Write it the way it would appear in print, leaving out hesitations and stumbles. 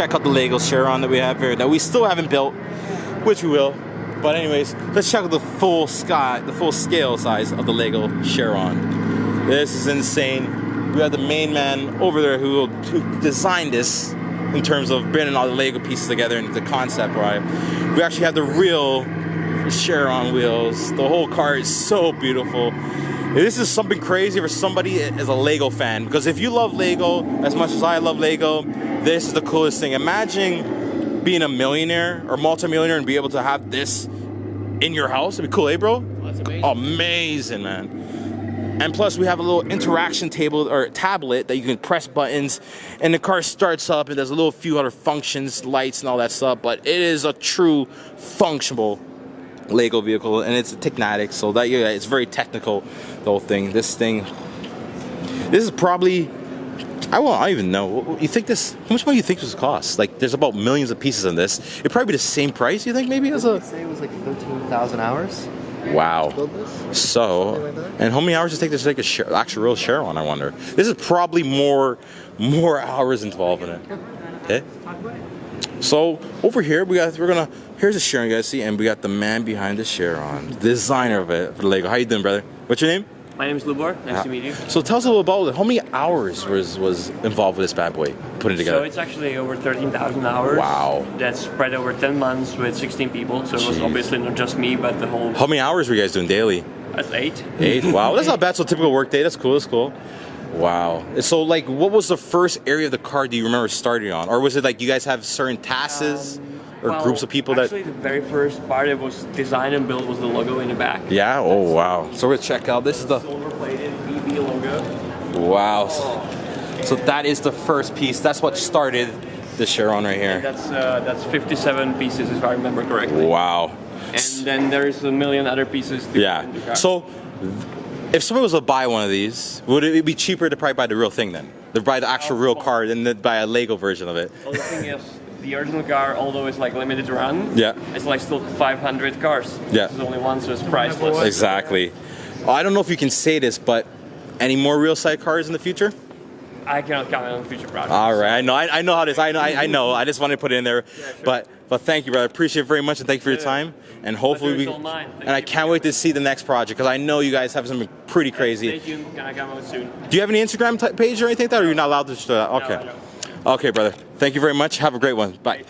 check out the Lego Chiron that we have here that we still haven't built, which we will. But anyways, let's check out the full scale size of the Lego Chiron. This is insane. We have the main man over there who designed this in terms of bringing all the Lego pieces together and the concept, right? We actually have the real Chiron wheels. The whole car is so beautiful. This is something crazy for somebody as a Lego fan, because if you love Lego as much as I love Lego, this is the coolest thing. Imagine being a millionaire or multimillionaire and be able to have this in your house. It'd be cool, eh, bro? That's amazing. Amazing, man. And plus we have a little interaction table or tablet that you can press buttons and the car starts up, and there's a little few other functions, lights and all that stuff, but it is a true functional Lego vehicle, and it's a Technatic, so that it's very technical, the whole thing. This is probably, I don't even know. You think this? How much money do you think this costs? Like, there's about millions of pieces in this. It'd probably be the same price. You think maybe as a? I'd say it was like 13,000 hours. Wow. To build this? So, like that. And how many hours does it take to take a actual real Chiron? I wonder. This is probably more hours involved in it. Okay. So over here here's a Chiron, you guys see, and we got the man behind the Chiron, the designer of it for the Lego. How you doing, brother? What's your name? My name is Lubor. Nice to meet you. So tell us a little about it. How many hours was involved with this bad boy, putting it together? So it's actually over 13,000 hours. Wow. That's spread over 10 months with 16 people. So it was obviously not just me, but the whole. How many hours were you guys doing daily? That's 8. 8? Wow, that's not bad. So typical work day. That's cool. That's cool. Wow. So like, what was the first area of the car do you remember starting on, or was it like you guys have certain tasks or groups of people actually, the very first part it was designed and built was the logo in the back. Yeah. Oh wow. So we're gonna check out. This is the silver-plated BB logo. Wow. So that is the first piece. That's what started the Chiron right here. That's 57 pieces if I remember correctly. Wow. And then there's a million other pieces. Yeah. So if someone was to buy one of these, would it be cheaper to probably buy the real thing then? To buy the actual real car than to buy a Lego version of it? Well, the thing is, the original car, although it's like limited run, yeah, it's like still 500 cars. Yeah. There's only one, so it's priceless. Exactly. Well, I don't know if you can say this, but any more real side cars in the future? I cannot comment on future projects. All right, I know how this. I know. I just wanted to put it in there, yeah, sure. But thank you, brother. I appreciate it very much, and thank you for your time. And hopefully I can't wait to see the next project, because I know you guys have something pretty crazy. Stay tuned. Gonna come out soon. Do you have any Instagram page or anything like that, or you're not allowed to do that? Okay. No, I don't. Okay, brother. Thank you very much. Have a great one. Bye.